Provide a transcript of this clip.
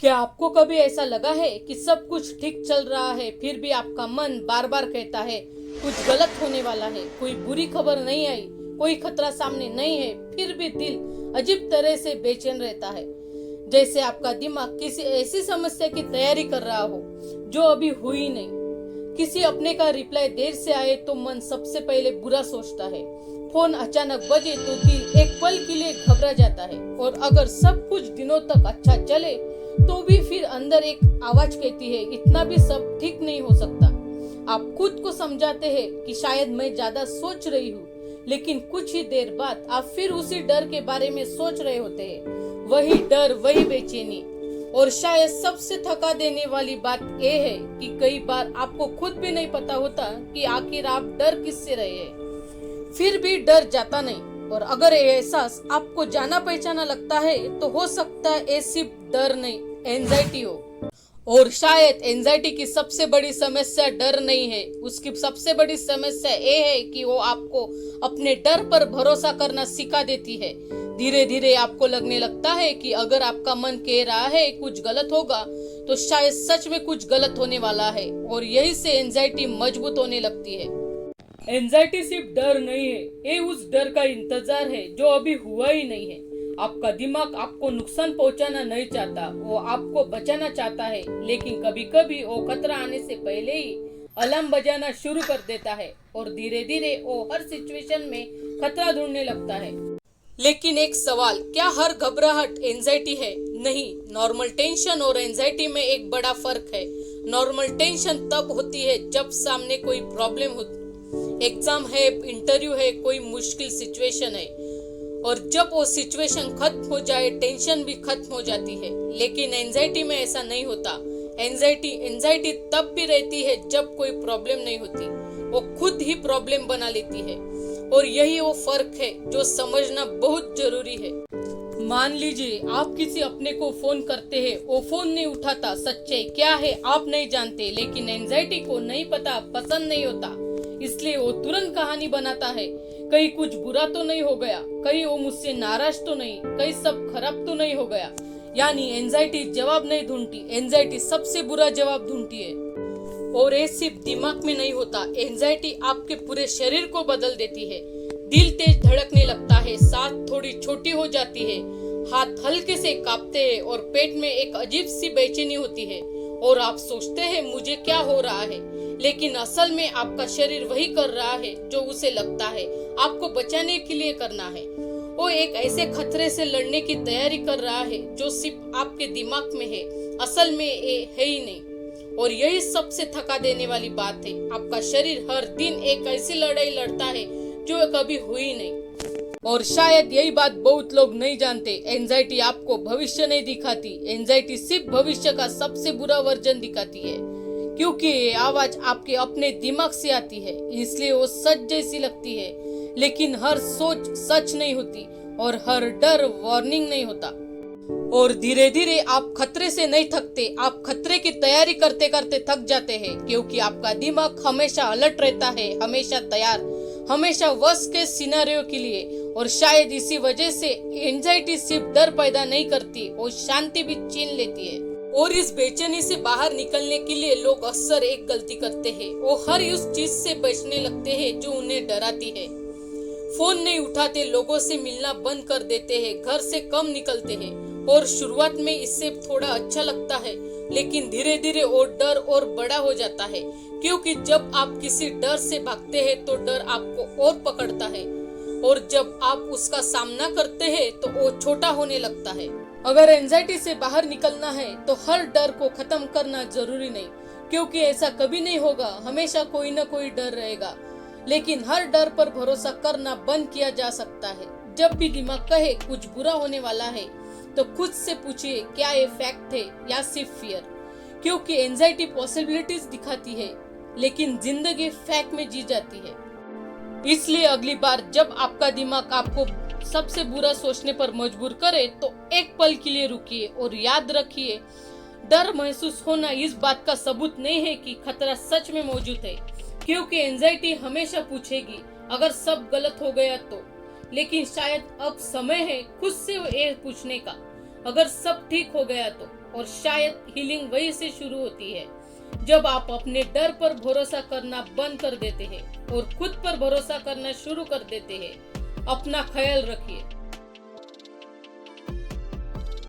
क्या आपको कभी ऐसा लगा है कि सब कुछ ठीक चल रहा है, फिर भी आपका मन बार बार कहता है कुछ गलत होने वाला है, कोई बुरी खबर नहीं आई, कोई खतरा सामने नहीं है, फिर भी दिल अजीब तरह से बेचैन रहता है, जैसे आपका दिमाग किसी ऐसी समस्या की तैयारी कर रहा हो जो अभी हुई नहीं। किसी अपने का रिप्लाई देर से आए तो मन सबसे पहले बुरा सोचता है, फोन अचानक बजे तो दिल एक पल के लिए घबरा जाता है, और अगर सब कुछ दिनों तक अच्छा चले तो भी फिर अंदर एक आवाज कहती है इतना भी सब ठीक नहीं हो सकता। आप खुद को समझाते हैं कि शायद मैं ज्यादा सोच रही हूँ, लेकिन कुछ ही देर बाद आप फिर उसी डर के बारे में सोच रहे होते हैं। वही डर, वही बेचैनी। और शायद सबसे थका देने वाली बात यह है कि कई बार आपको खुद भी नहीं पता होता कि आखिर आप डर किससे रहे हैं। फिर भी डर जाता नहीं, और अगर ये एहसास आपको जाना पहचाना लगता है तो हो सकता है ये सिर्फ डर नहीं, एंजाइटी हो। और शायद एंजाइटी की सबसे बड़ी समस्या डर नहीं है, उसकी सबसे बड़ी समस्या ये है कि वो आपको अपने डर पर भरोसा करना सिखा देती है। धीरे धीरे आपको लगने लगता है कि अगर आपका मन कह रहा है कुछ गलत होगा तो शायद सच में कुछ गलत होने वाला है, और यही से एंजाइटी मजबूत होने लगती है। एंजाइटी सिर्फ डर नहीं है, ये उस डर का इंतजार है जो अभी हुआ ही नहीं है। आपका दिमाग आपको नुकसान पहुंचाना नहीं चाहता, वो आपको बचाना चाहता है, लेकिन कभी कभी वो खतरा आने से पहले ही अलार्म बजाना शुरू कर देता है, और धीरे धीरे वो हर सिचुएशन में खतरा ढूंढने लगता है। लेकिन एक सवाल, क्या हर घबराहट एंजाइटी है? नहीं, नॉर्मल टेंशन और एंजाइटी में एक बड़ा फर्क है। नॉर्मल टेंशन तब होती है जब सामने कोई प्रॉब्लम हो, एग्जाम है, इंटरव्यू है, कोई मुश्किल सिचुएशन है, और जब वो सिचुएशन खत्म हो जाए टेंशन भी खत्म हो जाती है। लेकिन एंजाइटी में ऐसा नहीं होता। एंजाइटी तब भी रहती है जब कोई प्रॉब्लम नहीं होती, वो खुद ही प्रॉब्लम बना लेती है, और यही वो फर्क है जो समझना बहुत जरूरी है। मान लीजिए आप किसी अपने को फोन करते हैं, वो फोन नहीं उठाता, सच्चाई क्या है आप नहीं जानते, लेकिन एंजाइटी को नहीं पता, पसंद नहीं होता, इसलिए वो तुरंत कहानी बनाता है। कहीं कुछ बुरा तो नहीं हो गया, कहीं वो मुझसे नाराज तो नहीं, कहीं सब खराब तो नहीं हो गया। यानी एंजाइटी जवाब नहीं ढूंढती, एंजाइटी सबसे बुरा जवाब ढूंढती है। और ये सिर्फ दिमाग में नहीं होता, एंजाइटी आपके पूरे शरीर को बदल देती है। दिल तेज धड़कने लगता है, सांस थोड़ी छोटी हो जाती है, हाथ हल्के से कांपते हैं, और पेट में एक अजीब सी बेचैनी होती है, और आप सोचते हैं मुझे क्या हो रहा है, लेकिन असल में आपका शरीर वही कर रहा है जो उसे लगता है आपको बचाने के लिए करना है। वो एक ऐसे खतरे से लड़ने की तैयारी कर रहा है जो सिर्फ आपके दिमाग में है, असल में ये है ही नहीं। और यही सबसे थका देने वाली बात है, आपका शरीर हर दिन एक ऐसी लड़ाई लड़ता है जो कभी हुई नहीं। और शायद यही बात बहुत लोग नहीं जानते, एंजाइटी आपको भविष्य नहीं दिखाती, एंजाइटी सिर्फ भविष्य का सबसे बुरा वर्जन दिखाती है, क्योंकि ये आवाज आपके अपने दिमाग से आती है, इसलिए वो सच जैसी लगती है, लेकिन हर सोच सच नहीं होती, और हर डर वार्निंग नहीं होता। और धीरे धीरे आप खतरे से नहीं थकते, आप खतरे की तैयारी करते करते थक जाते हैं, क्योंकि आपका दिमाग हमेशा अलर्ट रहता है, हमेशा तैयार, हमेशा वर्स्ट केस सिनेरियो के लिए। और शायद इसी वजह से एंजाइटी सिर्फ डर पैदा नहीं करती, वो शांति भी छीन लेती है। और इस बेचैनी से बाहर निकलने के लिए लोग अक्सर एक गलती करते हैं, वो हर उस चीज से बचने लगते हैं जो उन्हें डराती है। फोन नहीं उठाते, लोगों से मिलना बंद कर देते हैं, घर से कम निकलते हैं, और शुरुआत में इससे थोड़ा अच्छा लगता है, लेकिन धीरे धीरे वो डर और बड़ा हो जाता है, क्योंकि जब आप किसी डर से भागते हैं तो डर आपको और पकड़ता है, और जब आप उसका सामना करते हैं तो वो छोटा होने लगता है। अगर एंजाइटी से बाहर निकलना है तो हर डर को खत्म करना जरूरी नहीं, क्योंकि ऐसा कभी नहीं होगा, हमेशा कोई न कोई डर रहेगा, लेकिन हर डर पर भरोसा करना बंद किया जा सकता है। जब भी दिमाग कहे कुछ बुरा होने वाला है तो खुद से पूछिए क्या ये फैक्ट है या सिर्फ फियर, क्योंकि एंजाइटी पॉसिबिलिटीज दिखाती है, लेकिन जिंदगी फैक्ट में जी जाती है। इसलिए अगली बार जब आपका दिमाग आपको सबसे बुरा सोचने पर मजबूर करे तो एक पल के लिए रुकिए, और याद रखिए डर महसूस होना इस बात का सबूत नहीं है कि खतरा सच में मौजूद है, क्योंकि एंजाइटी हमेशा पूछेगी अगर सब गलत हो गया तो, लेकिन शायद अब समय है खुद से ये पूछने का, अगर सब ठीक हो गया तो। और शायद हीलिंग वहीं से शुरू होती है जब आप अपने डर पर भरोसा करना बंद कर देते हैं और खुद पर भरोसा करना शुरू कर देते हैं। अपना ख्याल रखिए।